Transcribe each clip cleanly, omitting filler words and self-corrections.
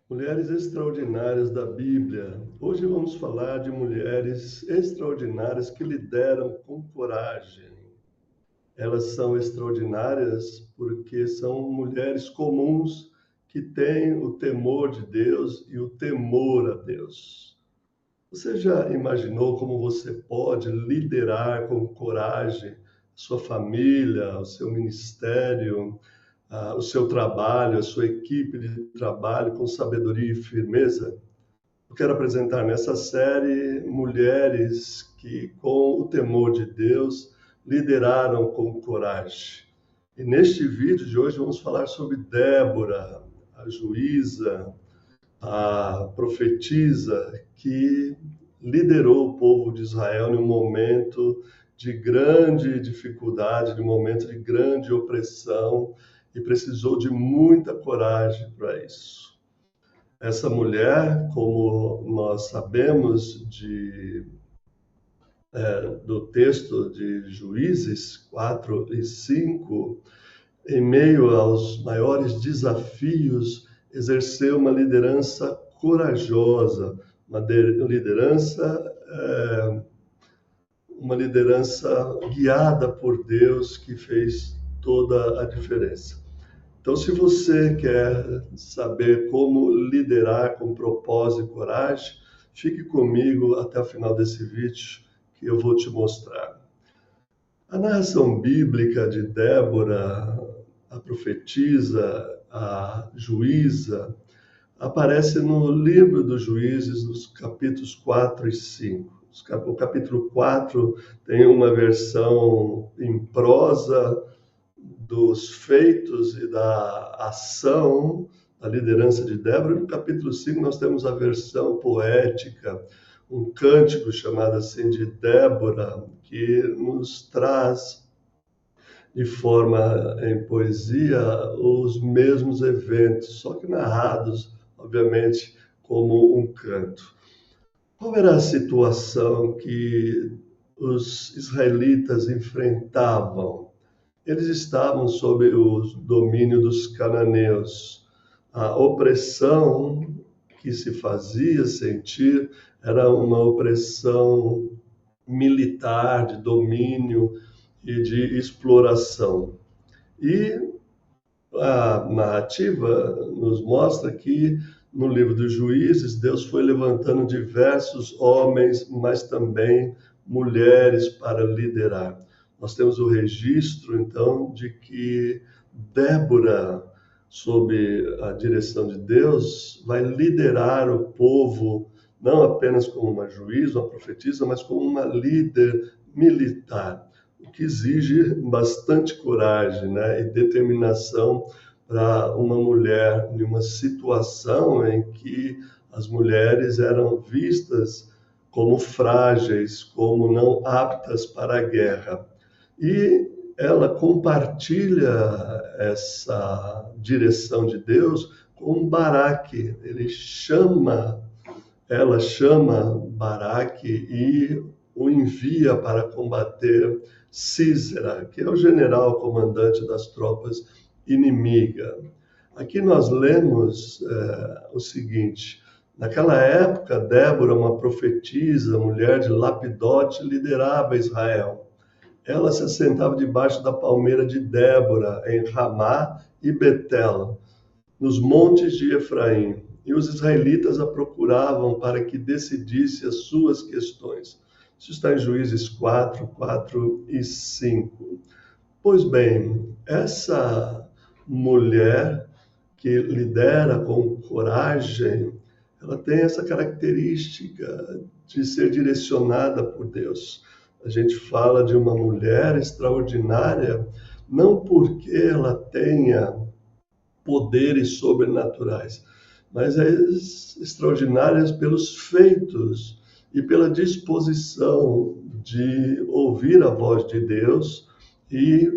Mulheres extraordinárias da Bíblia. Hoje vamos falar de mulheres extraordinárias que lideram com coragem. Elas são extraordinárias porque são mulheres comuns que têm o temor de Deus e o temor a Deus. Você já imaginou como você pode liderar com coragem a sua família, o seu ministério, o seu trabalho, a sua equipe de trabalho com sabedoria e firmeza? Eu quero apresentar nessa série mulheres que, com o temor de Deus, lideraram com coragem. E neste vídeo de hoje vamos falar sobre Débora, a juíza, a profetisa que liderou o povo de Israel em um momento de grande dificuldade, de um momento de grande opressão, e precisou de muita coragem para isso. Essa mulher, como nós sabemos do texto de Juízes 4 e 5, em meio aos maiores desafios, exerceu uma liderança, uma liderança guiada por Deus que fez toda a diferença. Então, se você quer saber como liderar com propósito e coragem, fique comigo até o final desse vídeo que eu vou te mostrar. A narração bíblica de Débora, a profetisa, a juíza, aparece no livro dos Juízes, nos capítulos 4 e 5. O capítulo 4 tem uma versão em prosa dos feitos e da ação da liderança de Débora. No capítulo 5 nós temos a versão poética, um cântico chamado assim de Débora, que nos traz de forma em poesia os mesmos eventos, só que narrados, obviamente, como um canto. Qual era a situação que os israelitas enfrentavam? Eles estavam sob o domínio dos cananeus. A opressão que se fazia sentir era uma opressão militar, de domínio e de exploração. E a narrativa nos mostra que no livro dos Juízes, Deus foi levantando diversos homens, mas também mulheres para liderar. Nós temos o registro, então, de que Débora, sob a direção de Deus, vai liderar o povo, não apenas como uma juíza, uma profetisa, mas como uma líder militar, o que exige bastante coragem, né, e determinação para uma mulher em uma situação em que as mulheres eram vistas como frágeis, como não aptas para a guerra. E ela compartilha essa direção de Deus com Baraque. Ela chama Baraque e o envia para combater Sísera, que é o general comandante das tropas inimigas. Aqui nós lemos o seguinte: naquela época, Débora, uma profetisa, mulher de Lapidote, liderava Israel. Ela se assentava debaixo da palmeira de Débora, em Ramá e Betel, nos montes de Efraim, e os israelitas a procuravam para que decidisse as suas questões. Isso está em Juízes 4, 4 e 5. Pois bem, essa mulher que lidera com coragem, ela tem essa característica de ser direcionada por Deus. A gente fala de uma mulher extraordinária, não porque ela tenha poderes sobrenaturais, mas é extraordinárias pelos feitos e pela disposição de ouvir a voz de Deus e,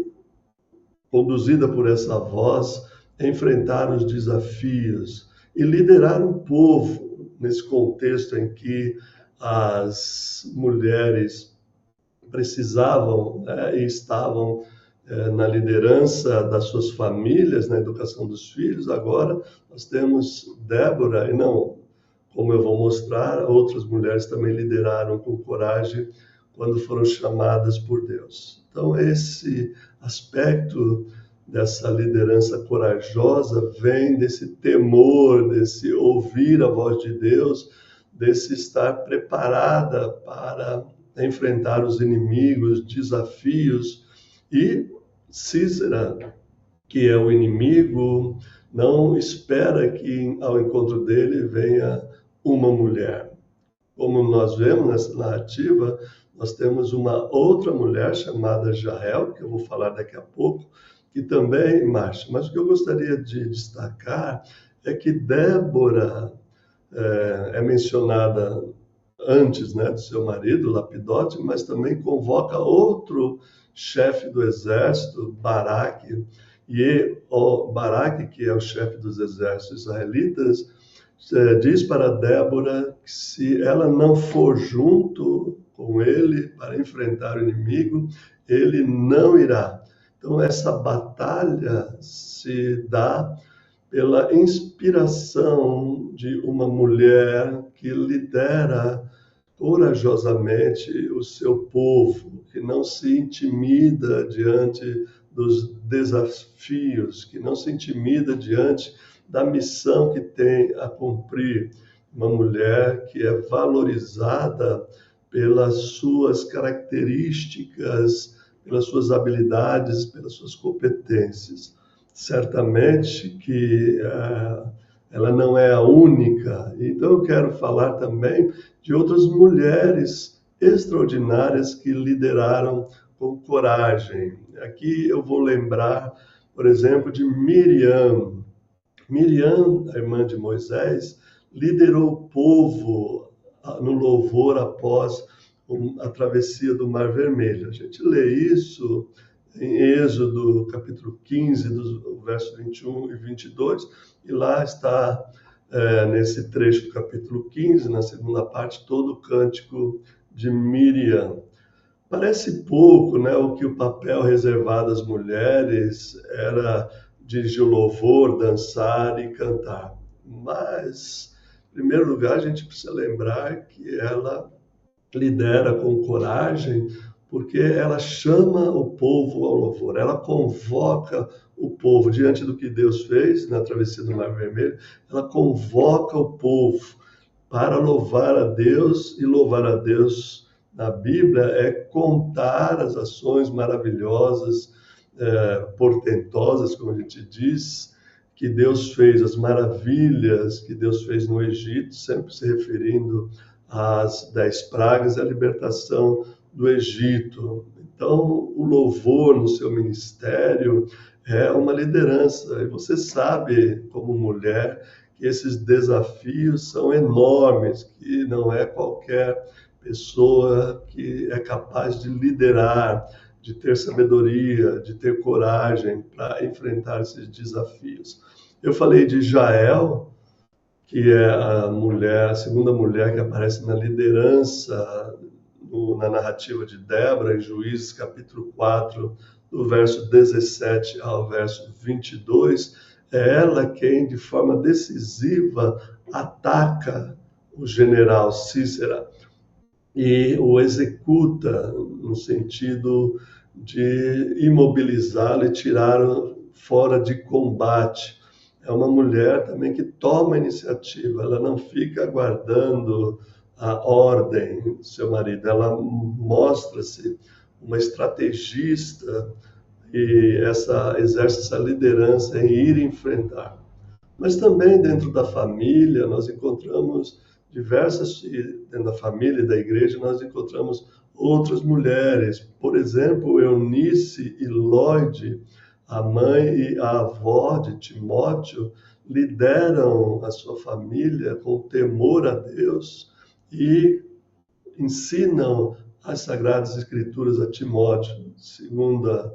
conduzida por essa voz, enfrentar os desafios e liderar o povo nesse contexto em que as mulheres precisavam, né, e estavam na liderança das suas famílias, na educação dos filhos. Agora nós temos Débora, e não, como eu vou mostrar, outras mulheres também lideraram com coragem quando foram chamadas por Deus. Então, esse aspecto dessa liderança corajosa vem desse temor, desse ouvir a voz de Deus, desse estar preparada para enfrentar os inimigos, desafios. E Cícera, que é o inimigo, não espera que ao encontro dele venha uma mulher. Como nós vemos nessa narrativa, nós temos uma outra mulher chamada Jael, que eu vou falar daqui a pouco, que também marcha. Mas o que eu gostaria de destacar é que Débora é mencionada antes, né, do seu marido, Lapidote, mas também convoca outro chefe do exército, Baraque, e o Baraque, que é o chefe dos exércitos israelitas, diz para Débora que se ela não for junto com ele para enfrentar o inimigo, ele não irá. Então, essa batalha se dá pela inspiração de uma mulher que lidera corajosamente o seu povo, que não se intimida diante dos desafios, que não se intimida diante da missão que tem a cumprir. Uma mulher que é valorizada pelas suas características, pelas suas habilidades, pelas suas competências. Certamente que ela não é a única. Então eu quero falar também de outras mulheres extraordinárias que lideraram com coragem. Aqui eu vou lembrar, por exemplo, de Miriam. Miriam, a irmã de Moisés, liderou o povo no louvor após a travessia do Mar Vermelho. A gente lê isso em Êxodo, capítulo 15, do verso 21 e 22, e lá está, nesse trecho do capítulo 15, na segunda parte, todo o cântico de Miriam. Parece pouco, né, o que o papel reservado às mulheres era dirigir o louvor, dançar e cantar. Mas, em primeiro lugar, a gente precisa lembrar que ela lidera com coragem, porque ela chama o povo ao louvor, ela convoca o povo diante do que Deus fez na travessia do Mar Vermelho, ela convoca o povo para louvar a Deus, e louvar a Deus na Bíblia é contar as ações maravilhosas, portentosas, como a gente diz, que Deus fez, as maravilhas que Deus fez no Egito, sempre se referindo às 10 pragas e à libertação do Egito. Então, o louvor no seu ministério é uma liderança. E você sabe, como mulher, que esses desafios são enormes, que não é qualquer pessoa que é capaz de liderar, de ter sabedoria, de ter coragem para enfrentar esses desafios. Eu falei de Jael, que é a segunda mulher que aparece na liderança na narrativa de Débora, em Juízes, capítulo 4, do verso 17 ao verso 22. É ela quem, de forma decisiva, ataca o general Cícera e o executa no sentido de imobilizá-lo e tirá-lo fora de combate. É uma mulher também que toma iniciativa, ela não fica aguardando a ordem do seu marido, ela mostra-se uma estrategista e exerce essa liderança em ir enfrentar. Mas também dentro da família, nós encontramos dentro da família e da igreja, nós encontramos outras mulheres. Por exemplo, Eunice e Lloyd, a mãe e a avó de Timóteo, lideram a sua família com temor a Deus e ensinam as Sagradas Escrituras a Timóteo. Segunda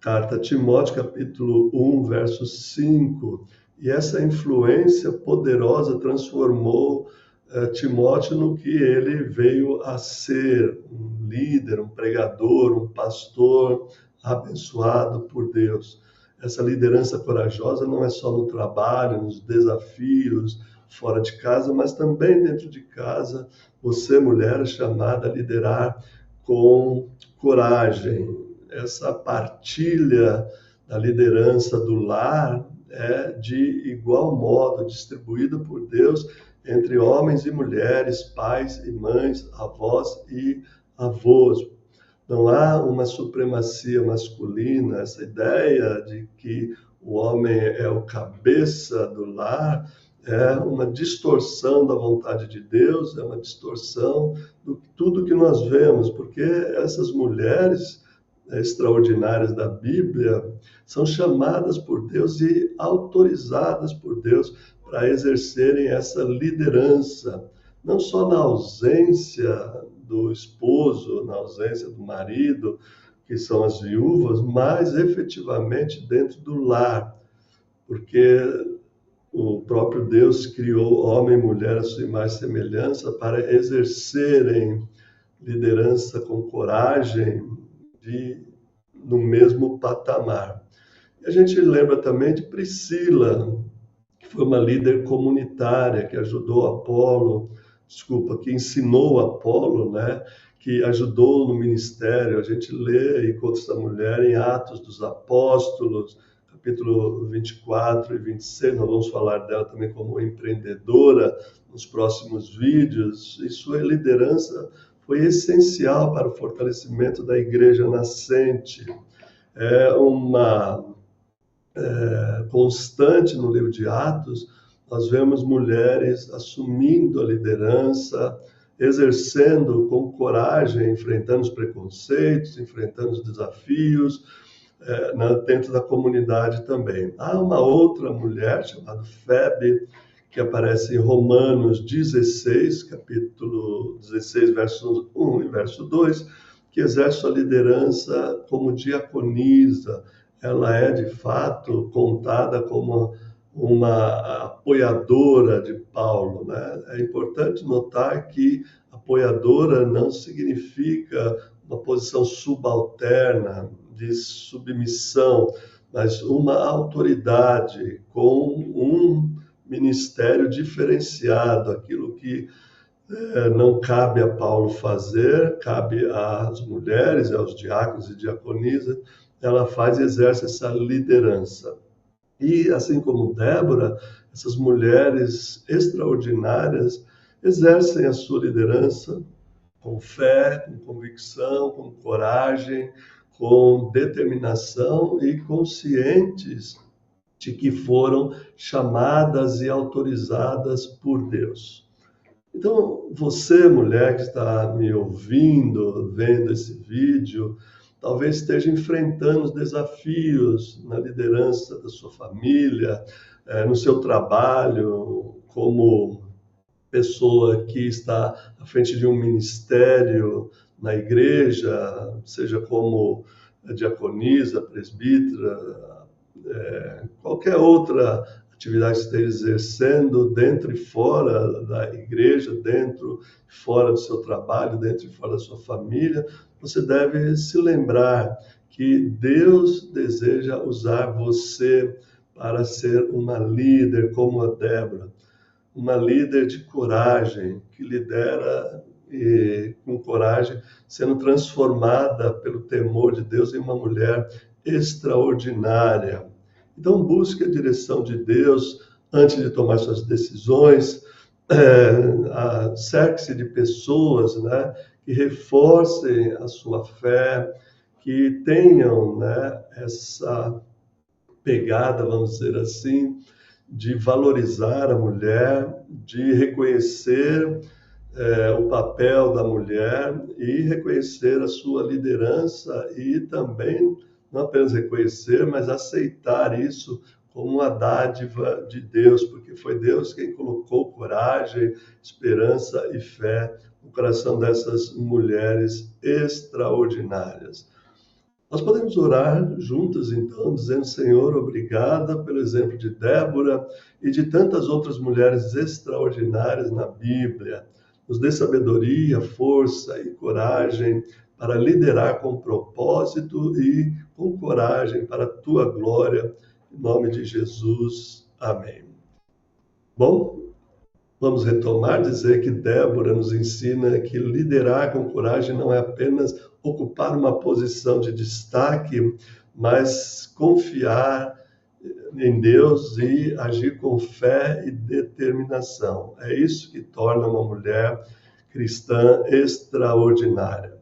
carta a Timóteo, capítulo 1, verso 5. E essa influência poderosa transformou Timóteo no que ele veio a ser, um líder, um pregador, um pastor, abençoado por Deus. Essa liderança corajosa não é só no trabalho, nos desafios, fora de casa, mas também dentro de casa. Você, mulher, é chamada a liderar com coragem. Essa partilha da liderança do lar é de igual modo distribuída por Deus entre homens e mulheres, pais e mães, avós e avós. Não há uma supremacia masculina, essa ideia de que o homem é o cabeça do lar é uma distorção da vontade de Deus, é uma distorção de tudo que nós vemos, porque essas mulheres extraordinárias da Bíblia são chamadas por Deus e autorizadas por Deus para exercerem essa liderança, não só na ausência do esposo, na ausência do marido, que são as viúvas, mas efetivamente dentro do lar, porque o próprio Deus criou homem e mulher à sua imagem e semelhança para exercerem liderança com coragem no mesmo patamar. E a gente lembra também de Priscila, que foi uma líder comunitária, que ajudou que ensinou Apolo, né? Que ajudou no ministério. A gente lê e conta essa mulher em Atos dos Apóstolos, capítulo 24 e 26, nós vamos falar dela também como empreendedora nos próximos vídeos, e sua liderança foi essencial para o fortalecimento da igreja nascente. É uma constante no livro de Atos, nós vemos mulheres assumindo a liderança, exercendo com coragem, enfrentando os preconceitos, enfrentando os desafios, dentro da comunidade também. Há uma outra mulher chamada Febe, que aparece em Romanos 16, capítulo 16, versos 1 e verso 2, que exerce sua liderança como diaconisa. Ela é, de fato, contada como uma apoiadora de Paulo, né? É importante notar que apoiadora não significa uma posição subalterna, de submissão, mas uma autoridade com um ministério diferenciado, aquilo que não cabe a Paulo fazer, cabe às mulheres, aos diáconos e diaconisas, ela faz e exerce essa liderança. E assim como Débora, essas mulheres extraordinárias exercem a sua liderança com fé, com convicção, com coragem, com determinação e conscientes de que foram chamadas e autorizadas por Deus. Então, você, mulher que está me ouvindo, vendo esse vídeo, talvez esteja enfrentando os desafios na liderança da sua família, no seu trabalho, como pessoa que está à frente de um ministério na igreja, seja como diaconisa, presbítera, qualquer outra atividade que esteja exercendo dentro e fora da igreja, dentro e fora do seu trabalho, dentro e fora da sua família, você deve se lembrar que Deus deseja usar você para ser uma líder como a Débora, uma líder de coragem, que lidera com coragem, sendo transformada pelo temor de Deus em uma mulher extraordinária. Então, busque a direção de Deus antes de tomar suas decisões. Cerque-se de pessoas, né, que reforcem a sua fé, que tenham, né, essa pegada, vamos dizer assim, de valorizar a mulher, de reconhecer o papel da mulher e reconhecer a sua liderança e também não apenas reconhecer, mas aceitar isso como uma dádiva de Deus, porque foi Deus quem colocou coragem, esperança e fé no coração dessas mulheres extraordinárias. Nós podemos orar juntas, então, dizendo: Senhor, obrigada pelo exemplo de Débora e de tantas outras mulheres extraordinárias na Bíblia. Nos dê sabedoria, força e coragem para liderar com propósito e com coragem para a tua glória. Em nome de Jesus. Amém. Bom, vamos retomar, dizer que Débora nos ensina que liderar com coragem não é apenas ocupar uma posição de destaque, mas confiar em Deus e agir com fé e determinação. É isso que torna uma mulher cristã extraordinária.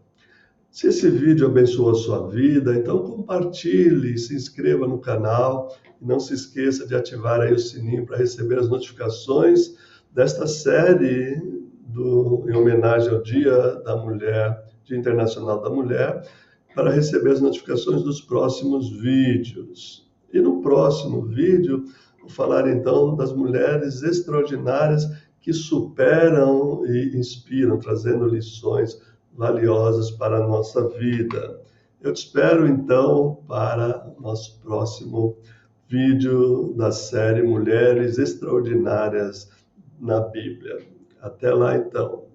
Se esse vídeo abençoou a sua vida, então compartilhe, se inscreva no canal e não se esqueça de ativar aí o sininho para receber as notificações desta série em homenagem ao Dia da Mulher, Dia Internacional da Mulher, para receber as notificações dos próximos vídeos. E no próximo vídeo, vou falar então das mulheres extraordinárias que superam e inspiram, trazendo lições valiosas para a nossa vida. Eu te espero então para o nosso próximo vídeo da série Mulheres Extraordinárias na Bíblia. Até lá então.